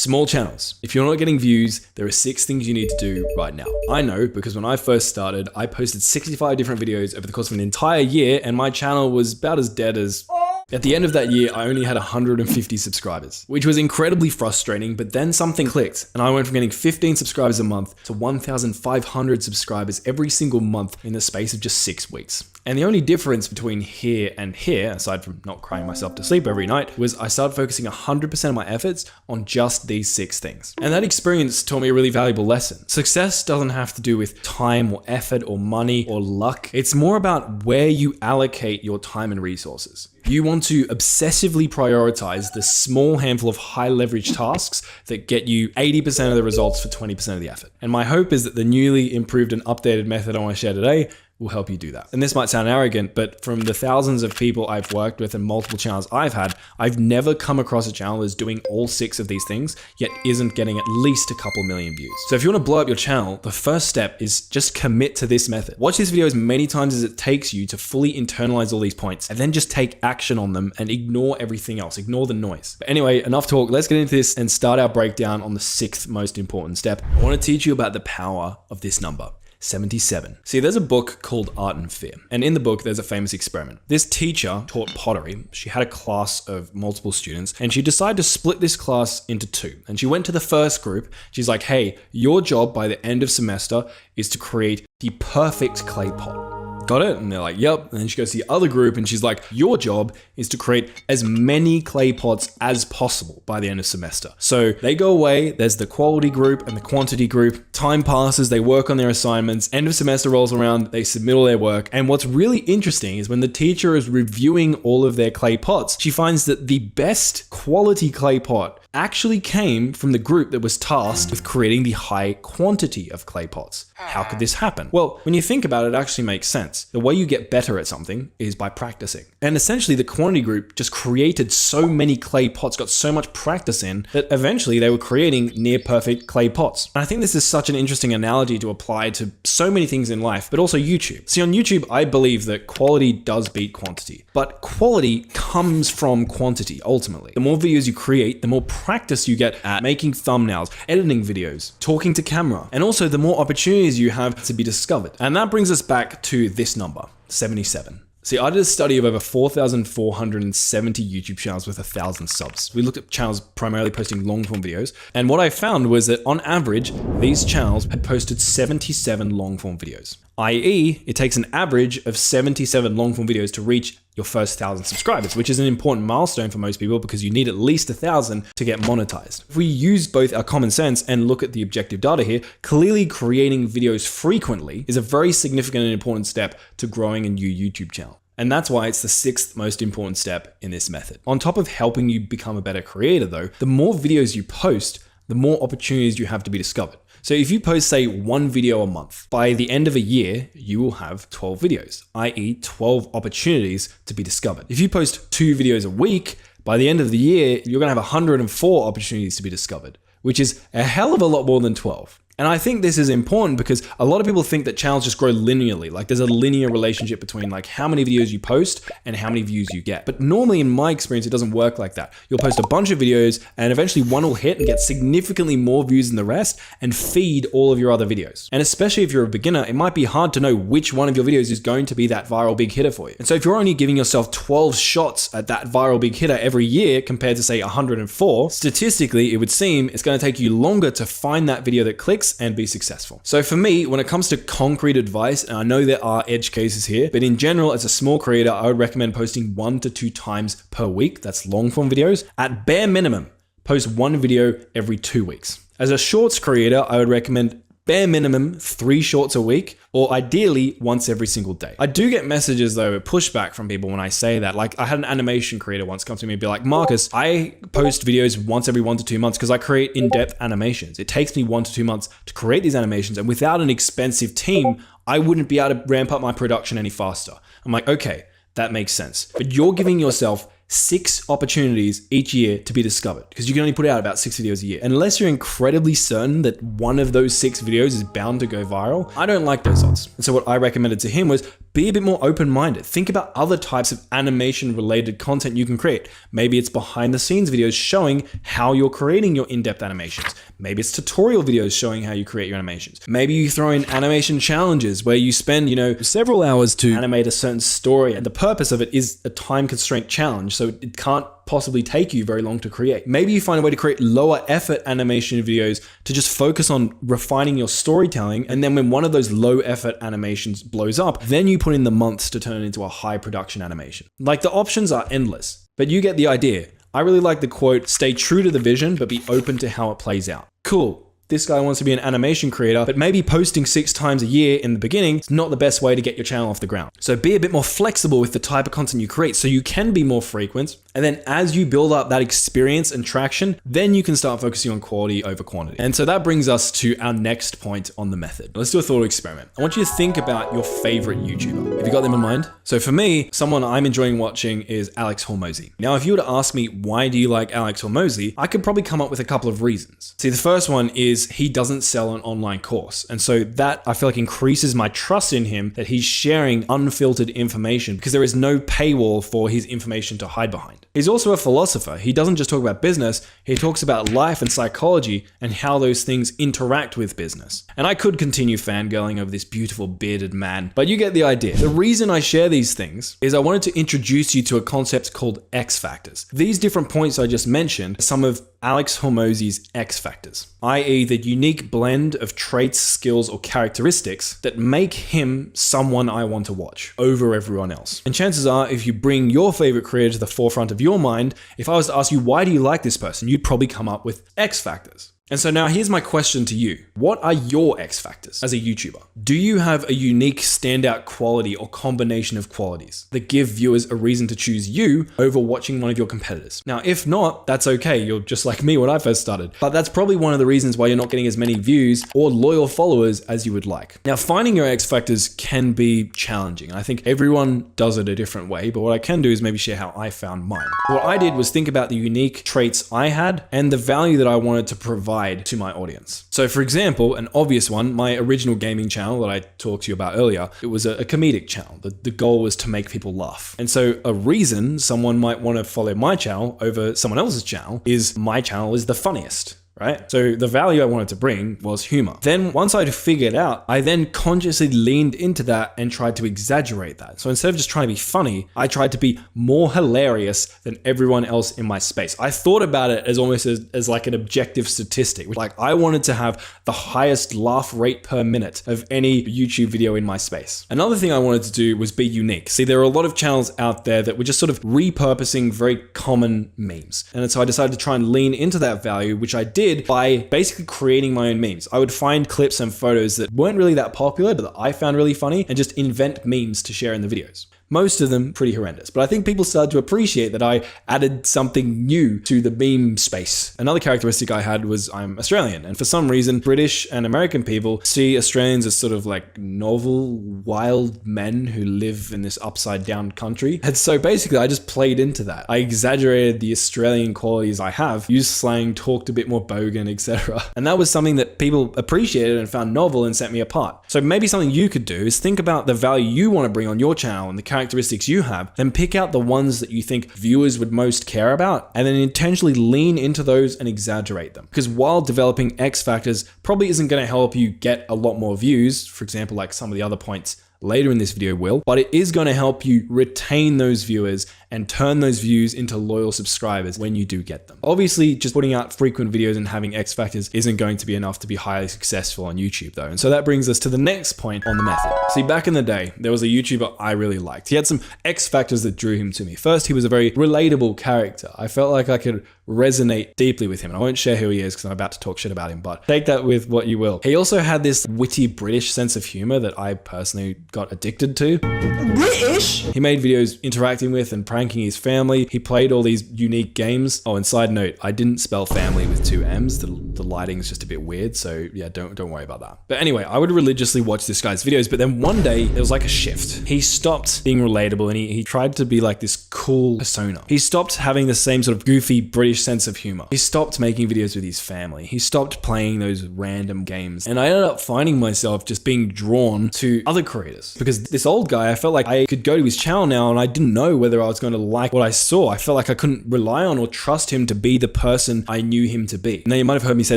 Small channels. If you're not getting views, there are 6 things you need to do right now. I know because when I first started, I posted 65 different videos over the course of an entire year and my channel was about as dead as... At the end of that year, I only had 150 subscribers, which was incredibly frustrating, but then something clicked and I went from getting 15 subscribers a month to 1,500 subscribers every single month in the space of just 6 weeks. And the only difference between here and here, aside from not crying myself to sleep every night, was I started focusing 100% of my efforts on just these 6 things. And that experience taught me a really valuable lesson. Success doesn't have to do with time or effort or money or luck. It's more about where you allocate your time and resources. You want to obsessively prioritize the small handful of high leverage tasks that get you 80% of the results for 20% of the effort. And my hope is that the newly improved and updated method I want to share today will help you do that. And this might sound arrogant, but from the thousands of people I've worked with and multiple channels I've had, I've never come across a channel that's doing all 6 of these things, yet isn't getting at least a couple million views. So if you want to blow up your channel, the first step is just commit to this method. Watch this video as many times as it takes you to fully internalize all these points, and then just take action on them and ignore everything else, ignore the noise. But anyway, enough talk, let's get into this and start our breakdown on the 6th most important step. I want to teach you about the power of this number. 77. See, there's a book called Art and Fear, and in the book there's a famous experiment. This teacher taught pottery. She had a class of multiple students and she decided to split this class into 2. And she went to the first group. She's like, hey, your job by the end of semester is to create the perfect clay pot. Got it? And they're like, yep. And then she goes to the other group and she's like, your job is to create as many clay pots as possible by the end of semester. So they go away, there's the quality group and the quantity group. Time passes, they work on their assignments, end of semester rolls around, they submit all their work. And what's really interesting is when the teacher is reviewing all of their clay pots, she finds that the best quality clay pot actually came from the group that was tasked with creating the high quantity of clay pots. How could this happen? Well, when you think about it, it actually makes sense. The way you get better at something is by practicing. And essentially the quantity group just created so many clay pots, got so much practice in, that eventually they were creating near perfect clay pots. And I think this is such an interesting analogy to apply to so many things in life, but also YouTube. See, on YouTube, I believe that quality does beat quantity, but quality comes from quantity ultimately. The more videos you create, the more practice you get at making thumbnails, editing videos, talking to camera, and also the more opportunities you have to be discovered. And that brings us back to this number, 77. See, I did a study of over 4,470 YouTube channels with 1,000 subs. We looked at channels primarily posting long form videos. And what I found was that on average, these channels had posted 77 long form videos. i.e., it takes an average of 77 long form videos to reach your first 1,000 subscribers, which is an important milestone for most people because you need at least 1,000 to get monetized. If we use both our common sense and look at the objective data here, clearly creating videos frequently is a very significant and important step to growing a new YouTube channel. And that's why it's the 6th most important step in this method. On top of helping you become a better creator though, the more videos you post, the more opportunities you have to be discovered. So if you post, say, 1 video a month, by the end of a year, you will have 12 videos, i.e. 12 opportunities to be discovered. If you post 2 videos a week, by the end of the year, you're gonna have 104 opportunities to be discovered, which is a hell of a lot more than 12. And I think this is important because a lot of people think that channels just grow linearly. Like there's a linear relationship between like how many videos you post and how many views you get. But normally in my experience, it doesn't work like that. You'll post a bunch of videos and eventually one will hit and get significantly more views than the rest and feed all of your other videos. And especially if you're a beginner, it might be hard to know which one of your videos is going to be that viral big hitter for you. And so if you're only giving yourself 12 shots at that viral big hitter every year compared to say 104, statistically, it would seem it's going to take you longer to find that video that clicks and be successful. So for me, when it comes to concrete advice, and I know there are edge cases here, but in general, as a small creator, I would recommend posting 1 to 2 times per week. That's long form videos. At bare minimum, post 1 video every 2 weeks. As a shorts creator, I would recommend bare minimum 3 shorts a week, or ideally once every single day. I do get messages though, pushback from people when I say that. Like I had an animation creator once come to me and be like, Marcus, I post videos once every 1 to 2 months because I create in-depth animations. It takes me 1 to 2 months to create these animations, and without an expensive team, I wouldn't be able to ramp up my production any faster. I'm like, okay, that makes sense. But you're giving yourself 6 opportunities each year to be discovered, because you can only put out about 6 videos a year. Unless you're incredibly certain that one of those 6 videos is bound to go viral, I don't like those odds. And so what I recommended to him was be a bit more open-minded. Think about other types of animation-related content you can create. Maybe it's behind-the-scenes videos showing how you're creating your in-depth animations. Maybe it's tutorial videos showing how you create your animations. Maybe you throw in animation challenges where you spend, several hours to animate a certain story, and the purpose of it is a time-constraint challenge, so it can't possibly take you very long to create. Maybe you find a way to create lower effort animation videos to just focus on refining your storytelling, and then when one of those low effort animations blows up, then you put in the months to turn it into a high production animation. Like, the options are endless, but you get the idea. I really like the quote, "Stay true to the vision, but be open to how it plays out." Cool. This guy wants to be an animation creator, but maybe posting 6 times a year in the beginning is not the best way to get your channel off the ground. So be a bit more flexible with the type of content you create so you can be more frequent. And then as you build up that experience and traction, then you can start focusing on quality over quantity. And so that brings us to our next point on the method. Let's do a thought experiment. I want you to think about your favorite YouTuber. Have you got them in mind? So for me, someone I'm enjoying watching is Alex Hormozi. Now, if you were to ask me, why do you like Alex Hormozi? I could probably come up with a couple of reasons. See, the first one is he doesn't sell an online course. And so that, I feel like, increases my trust in him that he's sharing unfiltered information because there is no paywall for his information to hide behind. He's also a philosopher. He doesn't just talk about business, he talks about life and psychology and how those things interact with business. And I could continue fangirling over this beautiful bearded man, but you get the idea. The reason I share these things is I wanted to introduce you to a concept called X factors. These different points I just mentioned are some of Alex Hormozi's X factors, i.e. the unique blend of traits, skills, or characteristics that make him someone I want to watch over everyone else. And chances are, if you bring your favorite creator to the forefront of your mind, if I was to ask you, why do you like this person? You'd probably come up with X factors. And so now here's my question to you. What are your X factors as a YouTuber? Do you have a unique standout quality or combination of qualities that give viewers a reason to choose you over watching one of your competitors? Now, if not, that's okay. You're just like me when I first started. But that's probably one of the reasons why you're not getting as many views or loyal followers as you would like. Now, finding your X factors can be challenging. I think everyone does it a different way, but what I can do is maybe share how I found mine. What I did was think about the unique traits I had and the value that I wanted to provide to my audience. So for example, an obvious one, my original gaming channel that I talked to you about earlier, it was a comedic channel. The goal was to make people laugh. And so a reason someone might want to follow my channel over someone else's channel is my channel is the funniest. Right? So the value I wanted to bring was humor. Then once I'd figured out, I then consciously leaned into that and tried to exaggerate that. So instead of just trying to be funny, I tried to be more hilarious than everyone else in my space. I thought about it as almost as like an objective statistic. Like, I wanted to have the highest laugh rate per minute of any YouTube video in my space. Another thing I wanted to do was be unique. See, there are a lot of channels out there that were just sort of repurposing very common memes. And so I decided to try and lean into that value, which I did by basically creating my own memes. I would find clips and photos that weren't really that popular, but that I found really funny, and just invent memes to share in the videos. Most of them pretty horrendous, but I think people started to appreciate that I added something new to the meme space. Another characteristic I had was I'm Australian, and for some reason, British and American people see Australians as sort of like novel, wild men who live in this upside down country. And so basically I just played into that. I exaggerated the Australian qualities I have, used slang, talked a bit more bogan, etc. And that was something that people appreciated and found novel and set me apart. So maybe something you could do is think about the value you want to bring on your channel and the characteristics you have, then pick out the ones that you think viewers would most care about, and then intentionally lean into those and exaggerate them. Because while developing X factors probably isn't going to help you get a lot more views, for example, like some of the other points later in this video will, but it is going to help you retain those viewers and turn those views into loyal subscribers when you do get them. Obviously, just putting out frequent videos and having X factors isn't going to be enough to be highly successful on YouTube though. And so that brings us to the next point on the method. See, back in the day, there was a YouTuber I really liked. He had some X factors that drew him to me. First, he was a very relatable character. I felt like I could resonate deeply with him. And I won't share who he is because I'm about to talk shit about him, but take that with what you will. He also had this witty British sense of humor that I personally got addicted to. British? He made videos interacting with and pranking his family. He played all these unique games. Oh, and side note, I didn't spell family with 2 M's. The lighting's just a bit weird, so yeah, don't worry about that. But anyway, I would religiously watch this guy's videos, but then one day, it was like a shift. He stopped being relatable and he tried to be like this cool persona. He stopped having the same sort of goofy British sense of humor. He stopped making videos with his family. He stopped playing those random games. And I ended up finding myself just being drawn to other creators. Because this old guy, I felt like I could go to his channel now and I didn't know whether I was going to like what I saw. I felt like I couldn't rely on or trust him to be the person I knew him to be. Now you might have heard me say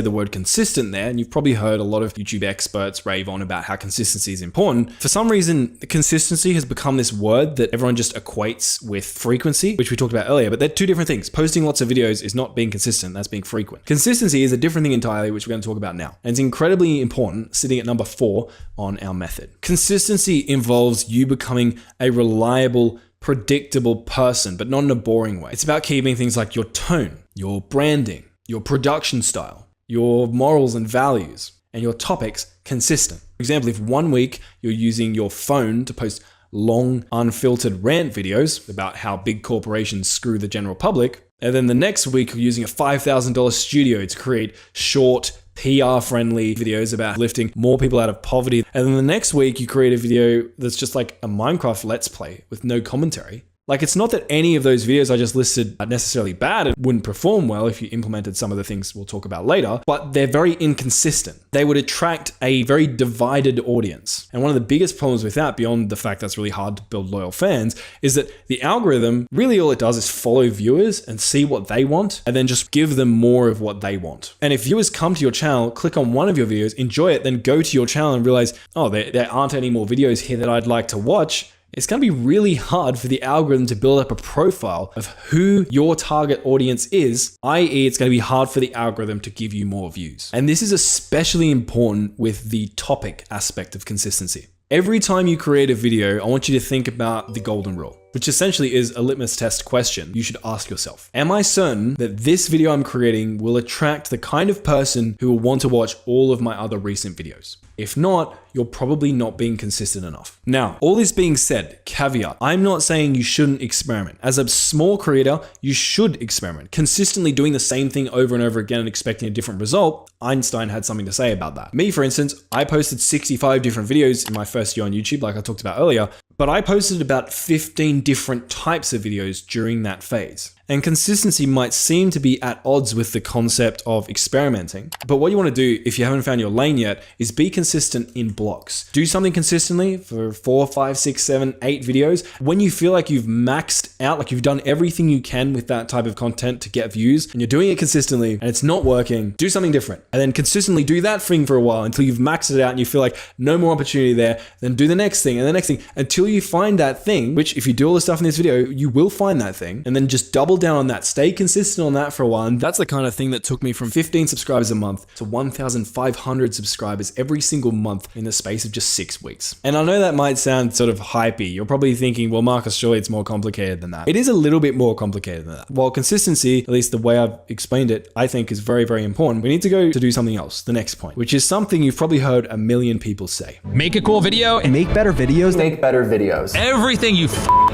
the word consistent there, and you've probably heard a lot of YouTube experts rave on about how consistency is important. For some reason, consistency has become this word that everyone just equates with frequency, which we talked about earlier, but they're 2 different things. Posting lots of videos is not being consistent, that's being frequent. Consistency is a different thing entirely, which we're going to talk about now. And it's incredibly important, sitting at number 4 on our method. Consistency involves you becoming a reliable, predictable person, but not in a boring way. It's about keeping things like your tone, your branding, your production style, your morals and values, and your topics consistent. For example, if one week you're using your phone to post long, unfiltered rant videos about how big corporations screw the general public, and then the next week you're using a $5,000 studio to create short, PR-friendly videos about lifting more people out of poverty, and then the next week you create a video that's just like a Minecraft Let's Play with no commentary. Like, it's not that any of those videos I just listed are necessarily bad. It wouldn't perform well if you implemented some of the things we'll talk about later, but they're very inconsistent. They would attract a very divided audience. And one of the biggest problems with that, beyond the fact that's really hard to build loyal fans, is that the algorithm, really all it does is follow viewers and see what they want, and then just give them more of what they want. And if viewers come to your channel, click on one of your videos, enjoy it, then go to your channel and realize, oh, there aren't any more videos here that I'd like to watch, it's going to be really hard for the algorithm to build up a profile of who your target audience is, i.e. it's going to be hard for the algorithm to give you more views. And this is especially important with the topic aspect of consistency. Every time you create a video, I want you to think about the golden rule, which essentially is a litmus test question you should ask yourself. Am I certain that this video I'm creating will attract the kind of person who will want to watch all of my other recent videos? If not, you're probably not being consistent enough. Now, all this being said, caveat, I'm not saying you shouldn't experiment. As a small creator, you should experiment. Consistently doing the same thing over and over again and expecting a different result, Einstein had something to say about that. Me, for instance, I posted 65 different videos in my first year on YouTube, like I talked about earlier, but I posted about 15 different types of videos during that phase. And consistency might seem to be at odds with the concept of experimenting. But what you want to do, if you haven't found your lane yet, is be consistent in blocks. Do something consistently for 4, 5, 6, 7, 8 videos. When you feel like you've maxed out, like you've done everything you can with that type of content to get views, and you're doing it consistently and it's not working, do something different. And then consistently do that thing for a while until you've maxed it out and you feel like no more opportunity there. Then do the next thing and the next thing until you find that thing, which if you do all the stuff in this video, you will find that thing, and then just double down on that. Stay consistent on that for a while. And that's the kind of thing that took me from 15 subscribers a month to 1,500 subscribers every single month in the space of just 6 weeks. And I know that might sound sort of hypey. You're probably thinking, well, Marcus, surely it's more complicated than that. It is a little bit more complicated than that. While consistency, at least the way I've explained it, I think is very, very important, we need to go to do something else, the next point, which is something you've probably heard a million people say. Make a cool video and Make better videos. Make better videos. everything you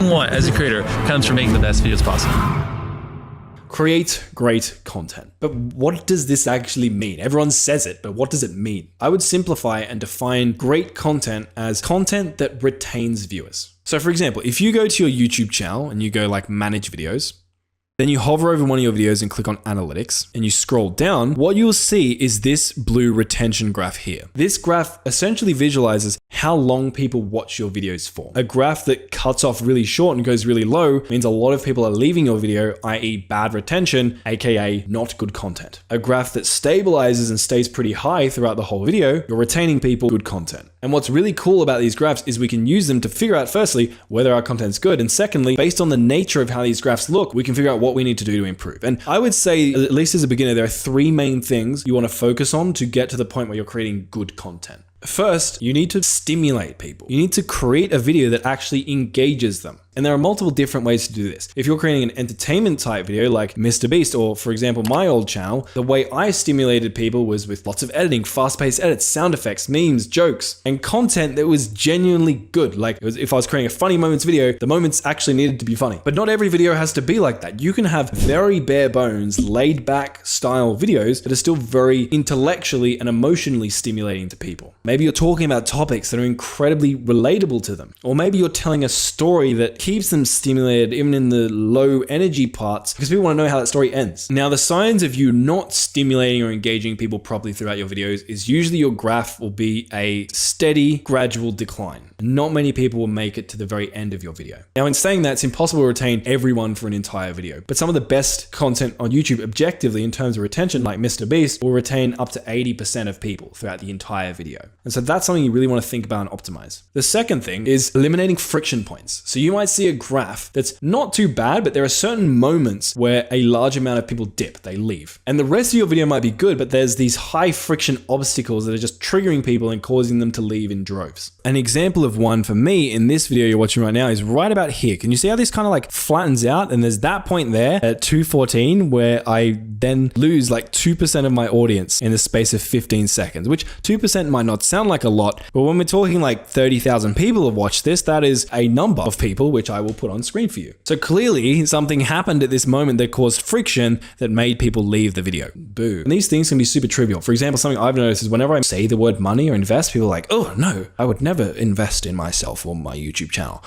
want as a creator comes from making the best videos possible. Create great content. But what does this actually mean? Everyone says it, but what does it mean? I would simplify and define great content as content that retains viewers. So for example, if you go to your YouTube channel and you go like manage videos, then you hover over one of your videos and click on analytics and you scroll down, what you'll see is this blue retention graph here. This graph essentially visualizes how long people watch your videos for. A graph that cuts off really short and goes really low means a lot of people are leaving your video, i.e. bad retention, aka not good content. A graph that stabilizes and stays pretty high throughout the whole video, you're retaining people, good content. And what's really cool about these graphs is we can use them to figure out firstly, whether our content's good, and secondly, based on the nature of how these graphs look, we can figure out what we need to do to improve. And I would say, at least as a beginner, there are 3 main things you want to focus on to get to the point where you're creating good content. First, you need to stimulate people. You need to create a video that actually engages them. And there are multiple different ways to do this. If you're creating an entertainment type video like Mr. Beast, or for example, my old channel, the way I stimulated people was with lots of editing, fast-paced edits, sound effects, memes, jokes, and content that was genuinely good. Like if I was creating a funny moments video, the moments actually needed to be funny. But not every video has to be like that. You can have very bare bones, laid back style videos that are still very intellectually and emotionally stimulating to people. Maybe you're talking about topics that are incredibly relatable to them. Or maybe you're telling a story that keeps them stimulated even in the low energy parts because people want to know how that story ends. Now, the signs of you not stimulating or engaging people properly throughout your videos is usually your graph will be a steady, gradual decline. Not many people will make it to the very end of your video. Now, in saying that, it's impossible to retain everyone for an entire video, but some of the best content on YouTube objectively in terms of retention, like Mr. Beast, will retain up to 80% of people throughout the entire video. And so that's something you really want to think about and optimize. The second thing is eliminating friction points. So you might see a graph that's not too bad, but there are certain moments where a large amount of people dip, they leave. And the rest of your video might be good, but there's these high friction obstacles that are just triggering people and causing them to leave in droves. An example of one for me in this video you're watching right now is right about here. Can you see how this kind of like flattens out? And there's that point there at 2:14 where I then lose like 2% of my audience in the space of 15 seconds, which 2% might not sound like a lot, but when we're talking like 30,000 people have watched this, that is a number of people which I will put on screen for you. So clearly something happened at this moment that caused friction that made people leave the video. Boo. And these things can be super trivial. For example, something I've noticed is whenever I say the word money or invest, people are like, oh no, I would never invest in myself or my YouTube channel.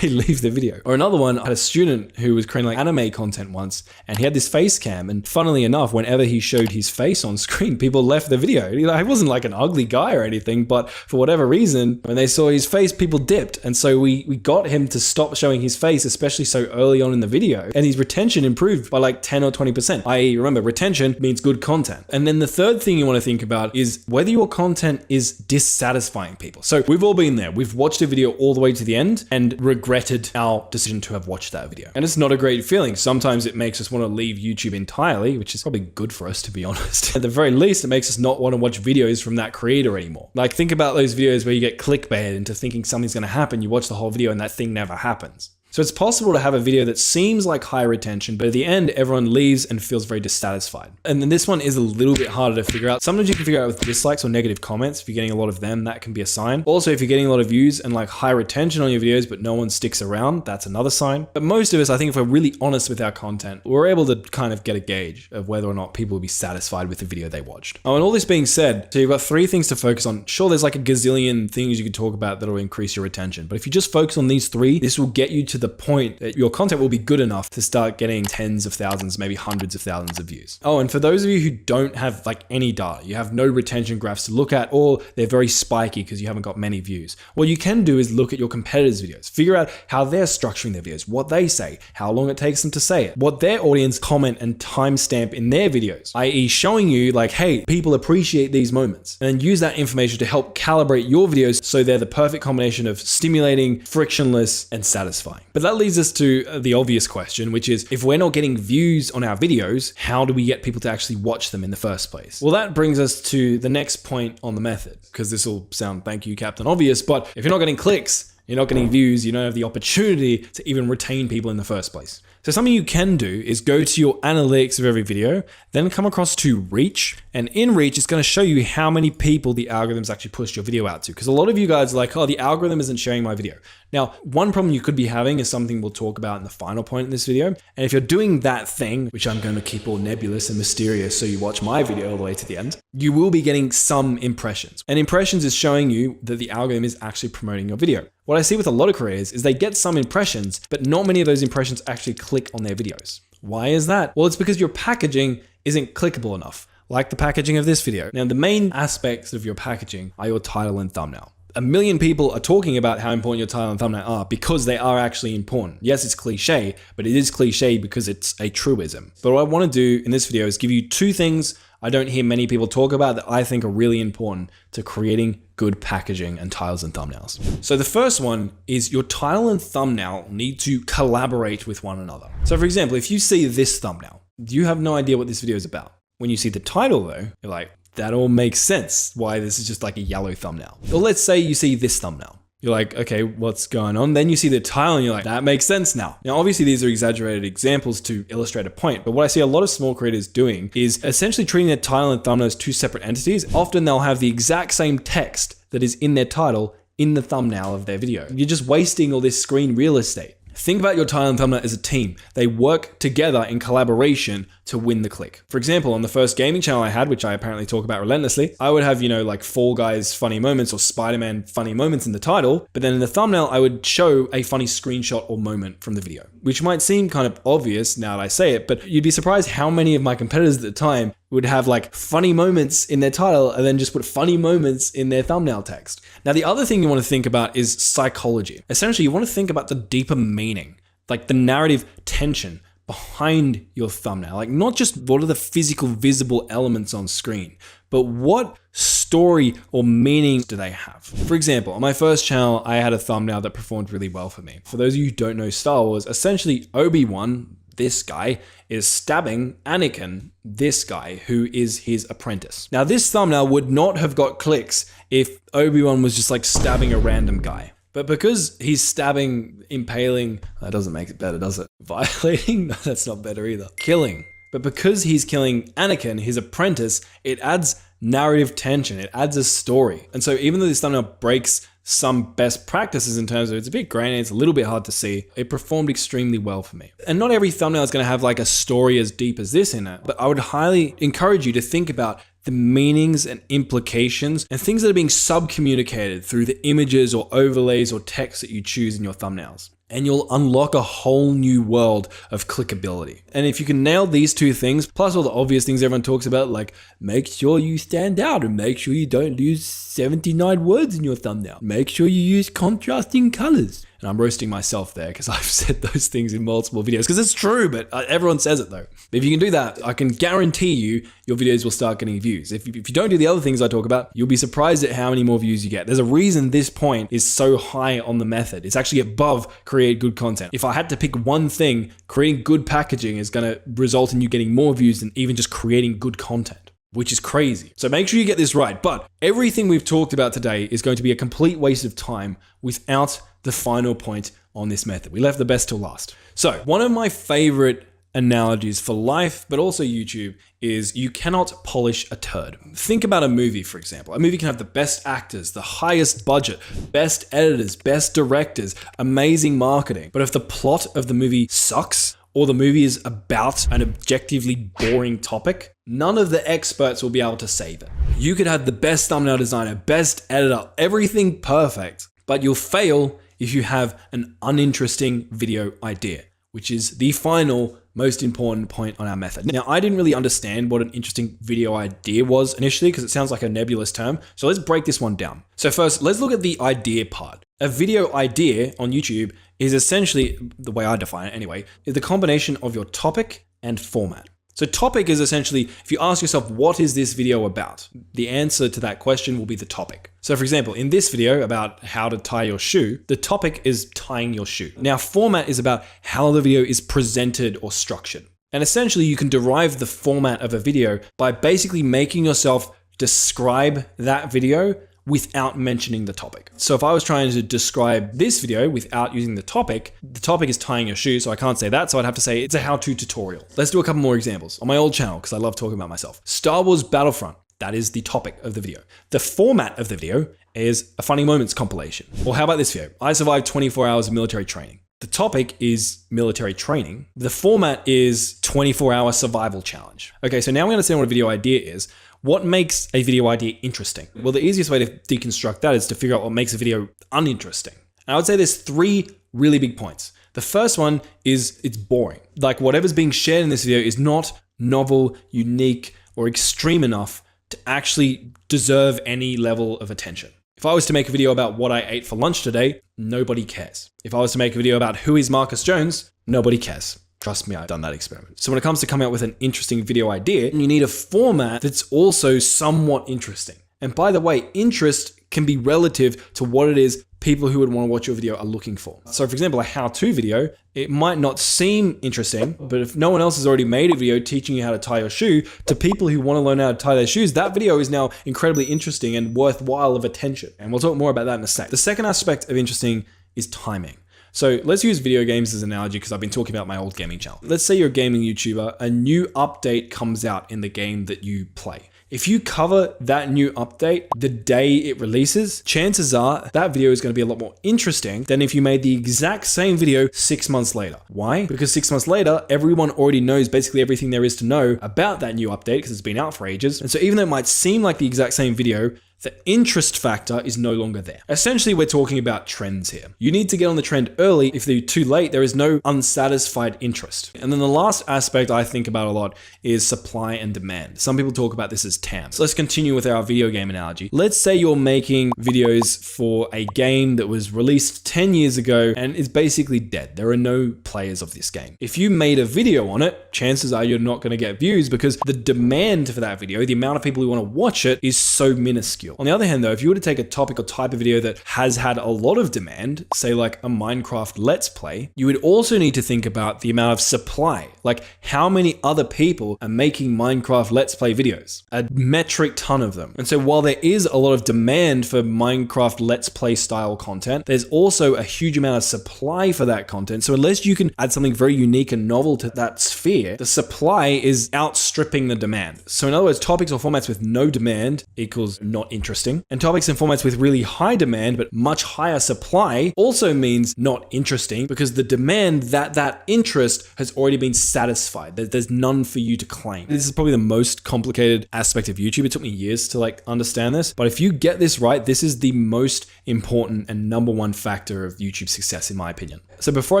They leave the video. Or another one, I had a student who was creating like anime content once, and he had this face cam, and funnily enough, whenever he showed his face on screen, people left the video. He wasn't like an ugly guy or anything, but for whatever reason, when they saw his face, people dipped. And so we got him to stop showing his face, especially so early on in the video. And his retention improved by like 10 or 20%. I.e., remember, retention means good content. And then the third thing you want to think about is whether your content is dissatisfying people. So we've all been there. We've watched a video all the way to the end and regretted our decision to have watched that video. And it's not a great feeling. Sometimes it makes us want to leave YouTube entirely, which is probably good for us, to be honest. At the very least, it makes us not want to watch videos from that creator anymore. Like, think about those videos where you get clickbaited into thinking something's going to happen. You watch the whole video and that thing never happens. So it's possible to have a video that seems like high retention, but at the end, everyone leaves and feels very dissatisfied. And then this one is a little bit harder to figure out. Sometimes you can figure out with dislikes or negative comments. If you're getting a lot of them, that can be a sign. Also, if you're getting a lot of views and like high retention on your videos, but no one sticks around, that's another sign. But most of us, I think if we're really honest with our content, we're able to kind of get a gauge of whether or not people will be satisfied with the video they watched. Oh, and all this being said, so you've got 3 things to focus on. Sure, there's like a gazillion things you could talk about that'll increase your retention. But if you just focus on these 3, this will get you to the point that your content will be good enough to start getting tens of thousands, maybe hundreds of thousands of views. Oh, and for those of you who don't have like any data, you have no retention graphs to look at, or they're very spiky because you haven't got many views. What you can do is look at your competitors' videos, figure out how they're structuring their videos, what they say, how long it takes them to say it, what their audience comment and timestamp in their videos, i.e. showing you like, hey, people appreciate these moments, and then use that information to help calibrate your videos so they're the perfect combination of stimulating, frictionless, and satisfying. But that leads us to the obvious question, which is if we're not getting views on our videos, how do we get people to actually watch them in the first place? Well, that brings us to the next point on the method, because this will sound, thank you, Captain Obvious, but if you're not getting clicks, you're not getting views, you don't have the opportunity to even retain people in the first place. So something you can do is go to your analytics of every video, then come across to reach. And in reach, it's going to show you how many people the algorithm's actually pushed your video out to. Because a lot of you guys are like, oh, the algorithm isn't sharing my video. Now, one problem you could be having is something we'll talk about in the final point in this video. And if you're doing that thing, which I'm going to keep all nebulous and mysterious so you watch my video all the way to the end, you will be getting some impressions. And impressions is showing you that the algorithm is actually promoting your video. What I see with a lot of creators is they get some impressions, but not many of those impressions actually click on their videos. Why is that? Well, it's because your packaging isn't clickable enough, like the packaging of this video. Now, the main aspects of your packaging are your title and thumbnail. 1 million people are talking about how important your title and thumbnail are because they are actually important. Yes, it's cliche, but it is cliche because it's a truism. But what I want to do in this video is give you 2 things I don't hear many people talk about that I think are really important to creating good packaging and titles and thumbnails. So the first one is your title and thumbnail need to collaborate with one another. So for example, if you see this thumbnail, you have no idea what this video is about. When you see the title though, you're like, that all makes sense why this is just like a yellow thumbnail. Or let's say you see this thumbnail. You're like, okay, what's going on? Then you see the title and you're like, that makes sense now. Now, obviously these are exaggerated examples to illustrate a point, but what I see a lot of small creators doing is essentially treating their title and thumbnail as two separate entities. Often they'll have the exact same text that is in their title in the thumbnail of their video. You're just wasting all this screen real estate. Think about your title and thumbnail as a team. They work together in collaboration to win the click. For example, on the first gaming channel I had, which I apparently talk about relentlessly, I would have, like Fall Guys funny moments or Spider-Man funny moments in the title, but then in the thumbnail, I would show a funny screenshot or moment from the video, which might seem kind of obvious now that I say it, but you'd be surprised how many of my competitors at the time would have like funny moments in their title and then just put funny moments in their thumbnail text. Now, the other thing you want to think about is psychology. Essentially, you want to think about the deeper meaning, like the narrative tension behind your thumbnail. Like not just what are the physical visible elements on screen, but what story or meaning do they have? For example, on my first channel, I had a thumbnail that performed really well for me. For those of you who don't know Star Wars, essentially Obi-Wan, this guy, is stabbing Anakin, this guy, who is his apprentice. Now, this thumbnail would not have got clicks if Obi-Wan was just like stabbing a random guy. But because he's stabbing, impaling, that doesn't make it better, does it? Violating? No, that's not better either. Killing. But because he's killing Anakin, his apprentice, it adds narrative tension. It adds a story. And so even though this thumbnail breaks some best practices in terms of it's a bit grainy, it's a little bit hard to see, it performed extremely well for me. And not every thumbnail is going to have like a story as deep as this in it, but I would highly encourage you to think about the meanings and implications and things that are being sub-communicated through the images or overlays or text that you choose in your thumbnails. And you'll unlock a whole new world of clickability. And if you can nail these two things, plus all the obvious things everyone talks about, like make sure you stand out and make sure you don't lose 79 words in your thumbnail. Make sure you use contrasting colors. And I'm roasting myself there because I've said those things in multiple videos because it's true, but everyone says it though. But if you can do that, I can guarantee you your videos will start getting views. If you don't do the other things I talk about, you'll be surprised at how many more views you get. There's a reason this point is so high on the method. It's actually above create good content. If I had to pick one thing, creating good packaging is going to result in you getting more views than even just creating good content, which is crazy. So make sure you get this right. But everything we've talked about today is going to be a complete waste of time without the final point on this method. We left the best till last. So one of my favorite analogies for life, but also YouTube, is you cannot polish a turd. Think about a movie, for example. A movie can have the best actors, the highest budget, best editors, best directors, amazing marketing. But if the plot of the movie sucks, or the movie is about an objectively boring topic, none of the experts will be able to save it. You could have the best thumbnail designer, best editor, everything perfect, but you'll fail if you have an uninteresting video idea, which is the final most important point on our method. Now, I didn't really understand what an interesting video idea was initially because it sounds like a nebulous term. So let's break this one down. So first, let's look at the idea part. A video idea on YouTube is essentially, the way I define it anyway, is the combination of your topic and format. So topic is essentially, if you ask yourself, what is this video about? The answer to that question will be the topic. So for example, in this video about how to tie your shoe, the topic is tying your shoe. Now, format is about how the video is presented or structured. And essentially you can derive the format of a video by basically making yourself describe that video without mentioning the topic. So if I was trying to describe this video without using the topic is tying your shoe, so I can't say that, so I'd have to say it's a how-to tutorial. Let's do a couple more examples. On my old channel, because I love talking about myself. Star Wars Battlefront, that is the topic of the video. The format of the video is a funny moments compilation. Or how about this video? I survived 24 hours of military training. The topic is military training. The format is 24-hour survival challenge. Okay, so now we understand what a video idea is. What makes a video idea interesting? Well, the easiest way to deconstruct that is to figure out what makes a video uninteresting. And I would say there's three really big points. The first one is it's boring. Like whatever's being shared in this video is not novel, unique, or extreme enough to actually deserve any level of attention. If I was to make a video about what I ate for lunch today, nobody cares. If I was to make a video about who is Marcus Jones, nobody cares. Trust me, I've done that experiment. So when it comes to coming up with an interesting video idea, you need a format that's also somewhat interesting. And by the way, interest can be relative to what it is people who would want to watch your video are looking for. So for example, a how-to video, it might not seem interesting, but if no one else has already made a video teaching you how to tie your shoe, to people who want to learn how to tie their shoes, that video is now incredibly interesting and worthwhile of attention. And we'll talk more about that in a sec. The second aspect of interesting is timing. So let's use video games as an analogy because I've been talking about my old gaming channel. Let's say you're a gaming YouTuber, a new update comes out in the game that you play. If you cover that new update the day it releases, chances are that video is going to be a lot more interesting than if you made the exact same video 6 months later. Why? Because 6 months later, everyone already knows basically everything there is to know about that new update because it's been out for ages. And so even though it might seem like the exact same video, the interest factor is no longer there. Essentially, we're talking about trends here. You need to get on the trend early. If they're too late, there is no unsatisfied interest. And then the last aspect I think about a lot is supply and demand. Some people talk about this as TAM. So let's continue with our video game analogy. Let's say you're making videos for a game that was released 10 years ago and is basically dead. There are no players of this game. If you made a video on it, chances are you're not going to get views because the demand for that video, the amount of people who want to watch it, is so minuscule. On the other hand though, if you were to take a topic or type of video that has had a lot of demand, say like a Minecraft Let's Play, you would also need to think about the amount of supply. Like how many other people are making Minecraft Let's Play videos? A metric ton of them. And so while there is a lot of demand for Minecraft Let's Play style content, there's also a huge amount of supply for that content. So unless you can add something very unique and novel to that sphere, the supply is outstripping the demand. So in other words, topics or formats with no demand equals not interesting. And topics and formats with really high demand but much higher supply also means not interesting because the demand, that interest has already been satisfied. There's none for you to claim. This is probably the most complicated aspect of YouTube. It took me years to understand this, but if you get this right, this is the most important and number one factor of YouTube success in my opinion. So before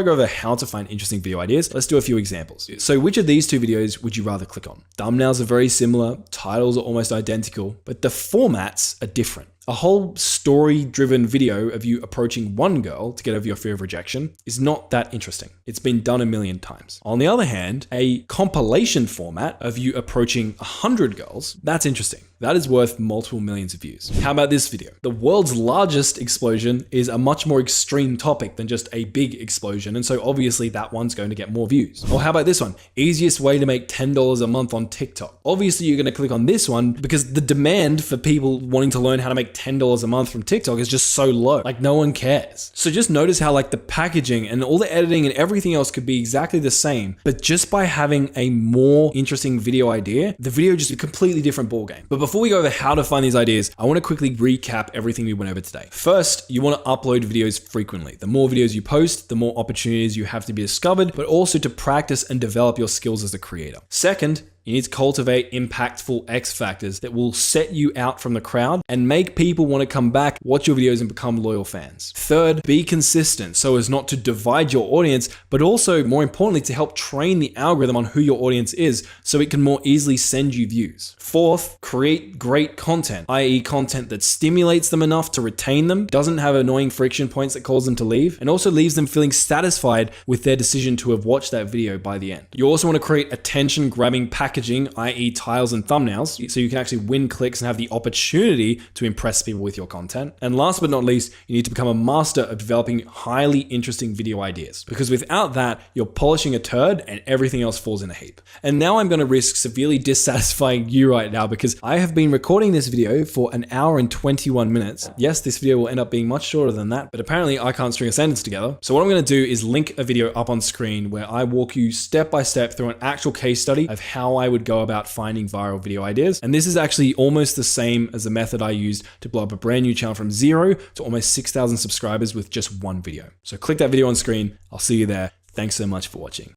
I go over how to find interesting video ideas, let's do a few examples. So which of these two videos would you rather click on? Thumbnails are very similar, titles are almost identical, but the formats are different. A whole story-driven video of you approaching one girl to get over your fear of rejection is not that interesting. It's been done a million times. On the other hand, a compilation format of you approaching 100 girls, that's interesting. That is worth multiple millions of views. How about this video? The world's largest explosion is a much more extreme topic than just a big explosion, and so obviously that one's going to get more views. Or how about this one? Easiest way to make $10 a month on TikTok. Obviously you're going to click on this one because the demand for people wanting to learn how to make $10 a month from TikTok is just so low. Like no one cares. So just notice how the packaging and all the editing and everything else could be exactly the same, but just by having a more interesting video idea, the video just a completely different ballgame. But before we go over how to find these ideas, I want to quickly recap everything we went over today. First, you want to upload videos frequently. The more videos you post, the more opportunities you have to be discovered, but also to practice and develop your skills as a creator. Second, you need to cultivate impactful X factors that will set you out from the crowd and make people want to come back, watch your videos, and become loyal fans. Third, be consistent so as not to divide your audience, but also, more importantly, to help train the algorithm on who your audience is so it can more easily send you views. Fourth, create great content, i.e. content that stimulates them enough to retain them, doesn't have annoying friction points that cause them to leave, and also leaves them feeling satisfied with their decision to have watched that video by the end. You also want to create attention-grabbing packaging, i.e. tiles and thumbnails, so you can actually win clicks and have the opportunity to impress people with your content. And last but not least, you need to become a master of developing highly interesting video ideas, because without that, you're polishing a turd and everything else falls in a heap. And now I'm going to risk severely dissatisfying you right now because I have been recording this video for 1 hour and 21 minutes. Yes, this video will end up being much shorter than that, but apparently I can't string a sentence together. So what I'm going to do is link a video up on screen where I walk you step by step through an actual case study of how I would go about finding viral video ideas. And this is actually almost the same as the method I used to blow up a brand new channel from 0 to almost 6,000 subscribers with just one video. So click that video on screen. I'll see you there. Thanks so much for watching.